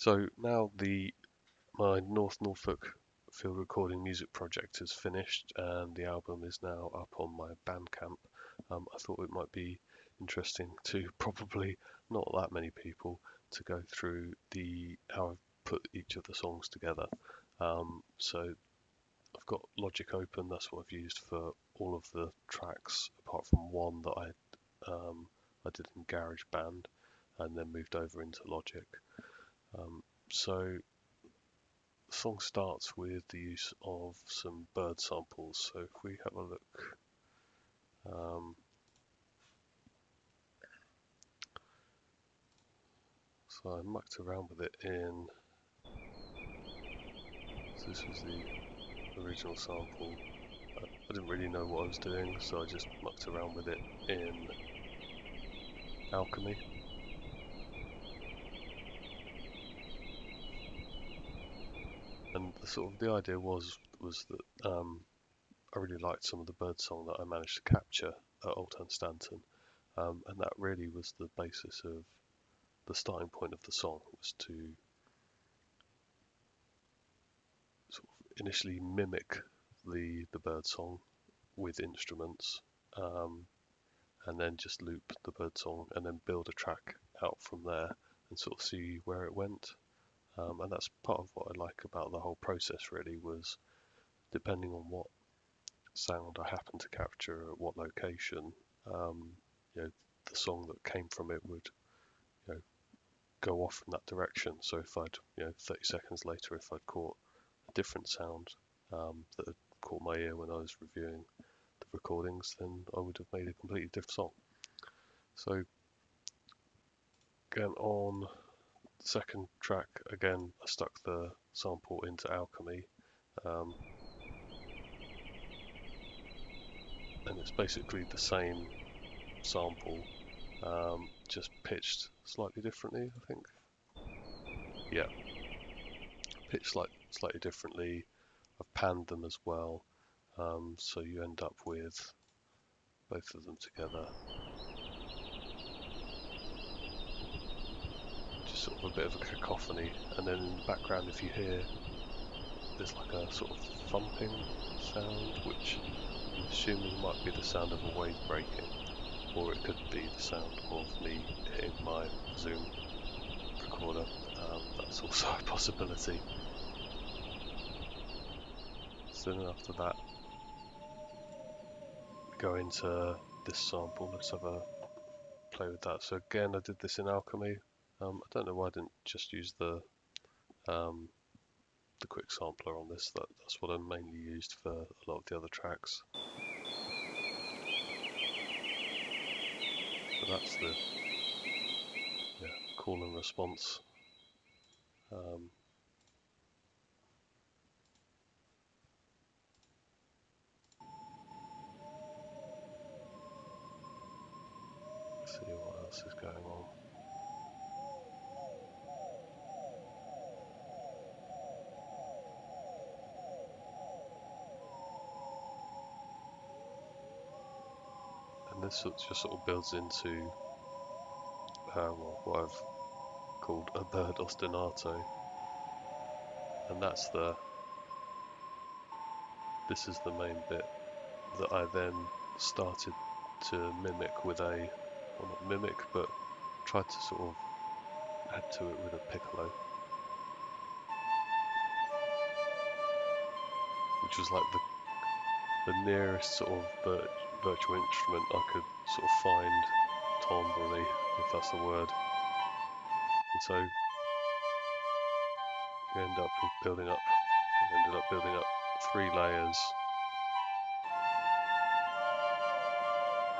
So now my North Norfolk field recording music project is finished and the album is now up on my Bandcamp. I thought it might be interesting to probably not that many people to go through how I've put each of the songs together. So I've got Logic open. That's what I've used for all of the tracks, apart from one that I did in GarageBand and then moved over into Logic. So the song starts with the use of some bird samples. So if we have a look, so I mucked around with it in. So this was the original sample. I didn't really know what I was doing, so I just mucked around with it in Alchemy. And the idea was that I really liked some of the birdsong that I managed to capture at Old Hunstanton, and that really was the basis of the starting point of the song, was to sort of initially mimic the birdsong with instruments, and then just loop the birdsong and then build a track out from there and sort of see where it went. And that's part of what I like about the whole process, really, was depending on what sound I happened to capture at what location, the song that came from it would go off in that direction. So if I'd 30 seconds later, if I'd caught a different sound that had caught my ear when I was reviewing the recordings, then I would have made a completely different song. So again, on the second track, again I stuck the sample into Alchemy, and it's basically the same sample, just pitched slightly differently, I think. Yeah, pitched slightly differently. I've panned them as well, so you end up with both of them together. Just sort of a bit of a cacophony, and then in the background, if you hear, there's like a sort of thumping sound, which I'm assuming might be the sound of a wave breaking, or it could be the sound of me hitting my Zoom recorder. That's also a possibility. So then after that, go into this sample. Let's have a play with that. So again, I did this in Alchemy. I don't know why I didn't just use the quick sampler on this. That's what I mainly used for a lot of the other tracks. So that's the call and response. Let's see what else is going on. And this just sort of builds into what I've called a bird ostinato, and this is the main bit that I then started to mimic with well, not mimic, but tried to sort of add to it with a piccolo, which was like the nearest sort of virtual instrument I could sort of find timbrally, if that's the word. And so you ended up building up 3 layers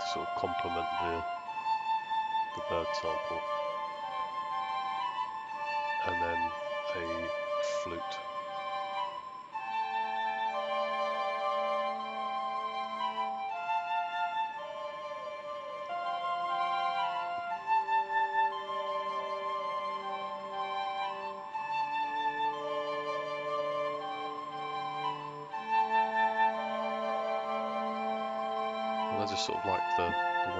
to sort of complement the bird sample, and then a flute. And I just sort of liked the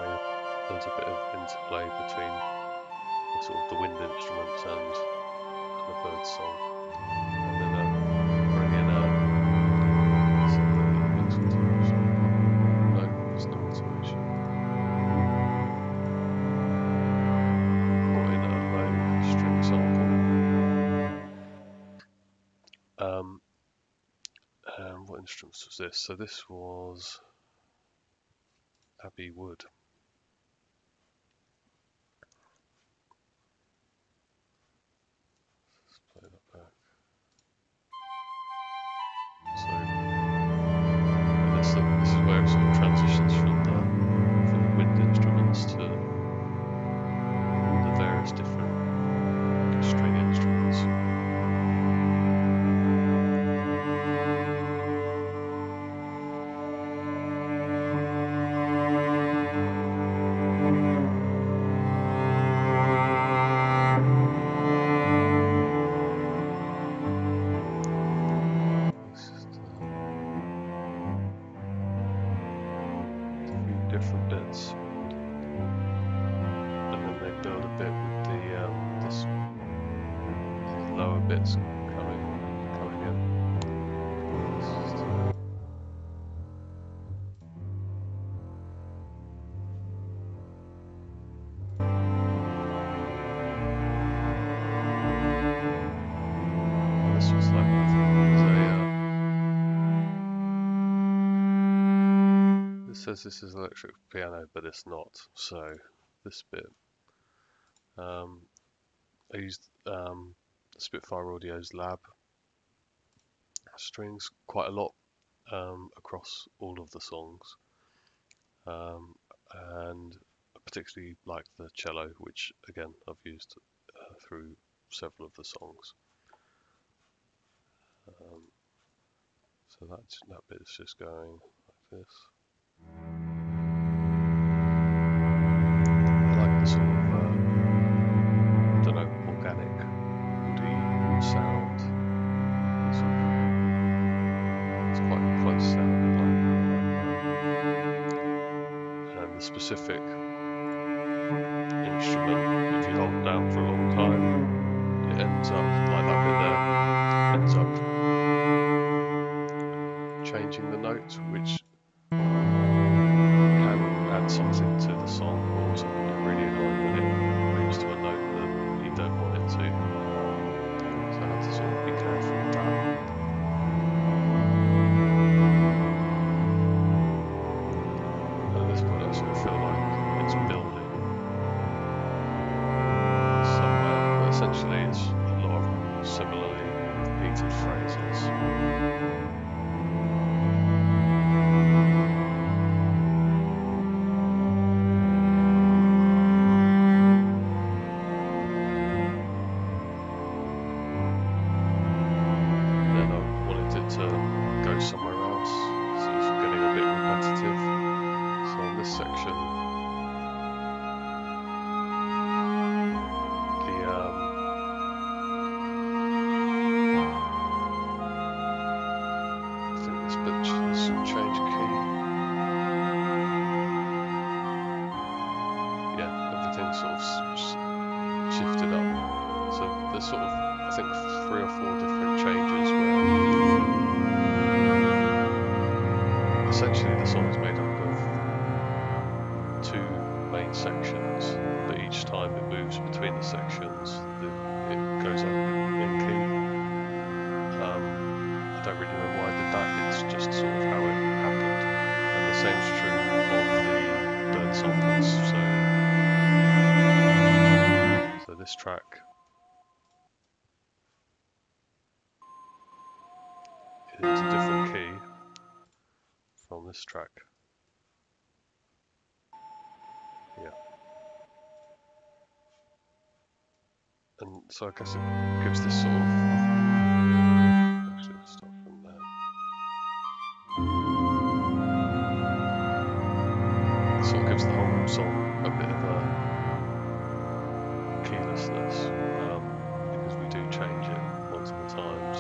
way there's a bit of interplay between the wind instruments and the bird song, and then bring in mix automation. No, it's not automation. Brought in a low string sample. And what instruments was this? So this was Abbey Wood. Let's play that back. So this is where it sort of transitions from the wind instruments to the various different string instruments. Different bits, and then they build a bit with the these lower bits coming in. This was like says this is electric piano, but it's not. So this bit, I used Spitfire Audio's Lab strings quite a lot across all of the songs, and particularly like the cello, which again I've used through several of the songs. So that bit is just going like this. I like the sort of, I don't know, organic woody sound. It's quite close sounding, and the specific instrument, if you hold down for a long time, it ends up, like that bit there, ends up changing the note, which can add something to the song, but also really annoying when it moves to a note that you don't want it to. So I have to sort of be careful with that. And at this point I sort of feel like it's building somewhere, but essentially it's a lot of similarly repeated phrases. Somewhere else, so it's getting a bit repetitive. So on this section, I think this bit has changed key. Yeah, everything's sort of shifted up. So there's sort of, I think, 3 or 4 different changes where essentially the song is made up of 2 main sections, but each time it moves between the sections, it goes up in key. I don't really know why I did that, it's just sort of how it happened. And the same is true of the bird samples. So this track is a different key from this track. Yeah. And so I guess it gives this sort of, actually let's start from there. It sort of gives the whole song a bit of a keylessness, because we do change it multiple times.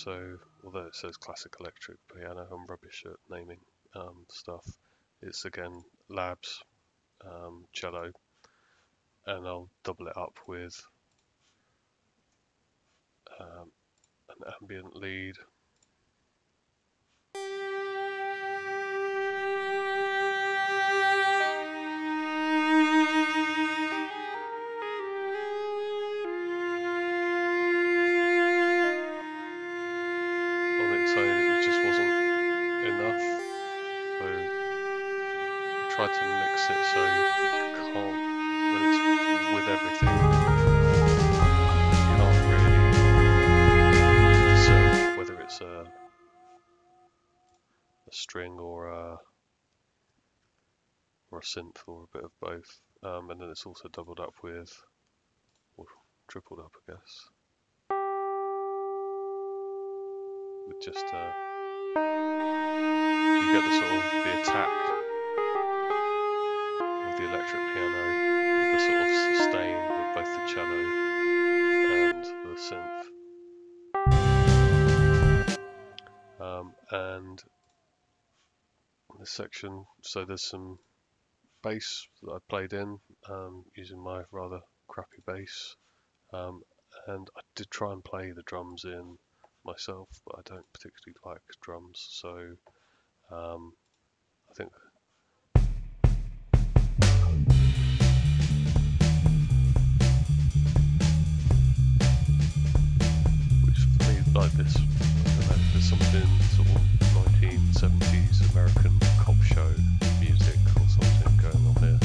So although it says classic electric piano, I'm rubbish at naming stuff. It's again Labs cello, and I'll double it up with an ambient lead. On its own, it just wasn't enough, so I tried to mix it so you can't, when it's with everything, you can't really discern whether it's a string or a synth or a bit of both. And then it's also doubled up with, or tripled up, I guess, with just so you get the sort of the attack of the electric piano with the sort of sustain of both the cello and the synth. And this section, so there's some bass that I played in using my rather crappy bass, and I did try and play the drums in myself, but I don't particularly like drums, so I think which for me, like this, I don't know, there's something sort of 1970s American cop show music or something going on here.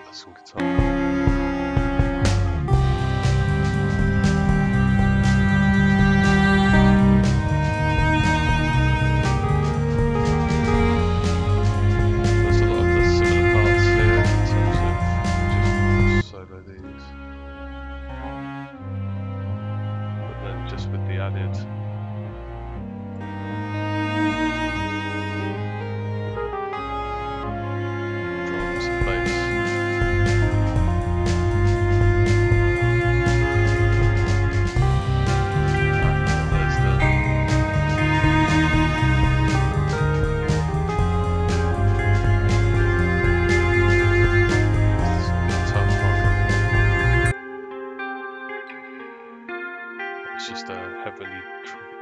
That's some guitar. There's a lot of the similar parts here in terms of just solo these, but then just with the added drums and bass. There's the guitar part. It's just a heavily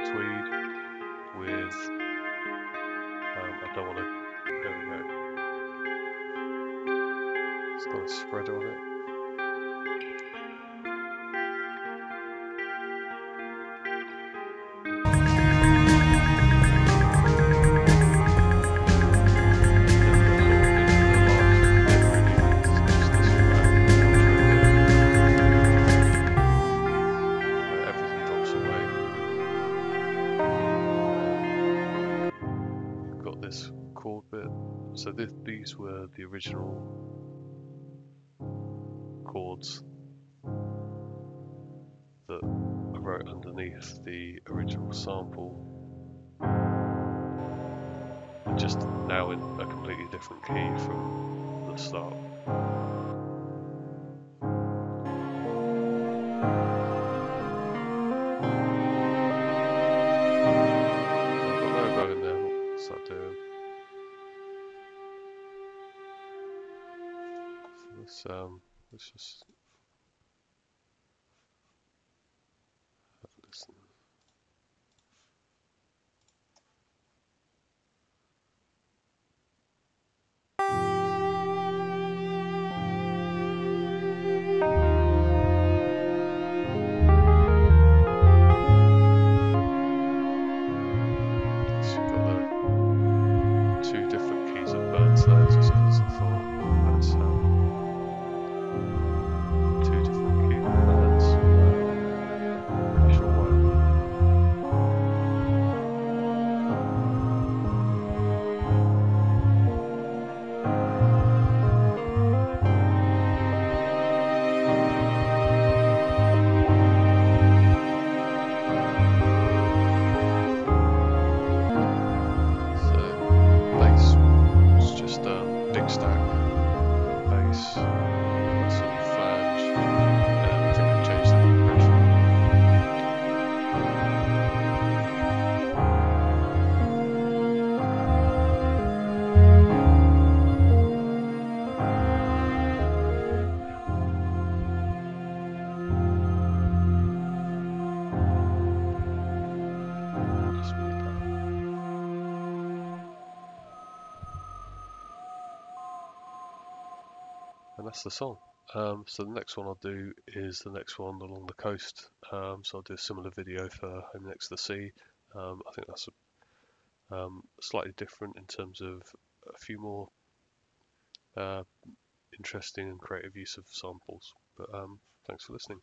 tweed with, I don't want to, there we go, it's got a spreader on it. Everything drops away. You've got this chord bit. So these were the original chords that I wrote underneath the original sample, just now in a completely different key from the start. I've got no bow in there. What's that doing? So let's just have a listen. So you've got the two different keys of birds there, just because I thought that's two different key of birds. Pretty sure why. that's the song. So the next one I'll do is the next one along the coast. So I'll do a similar video for Home Next to the Sea. I think that's slightly different in terms of a few more uh, interesting and creative use of samples. But thanks for listening.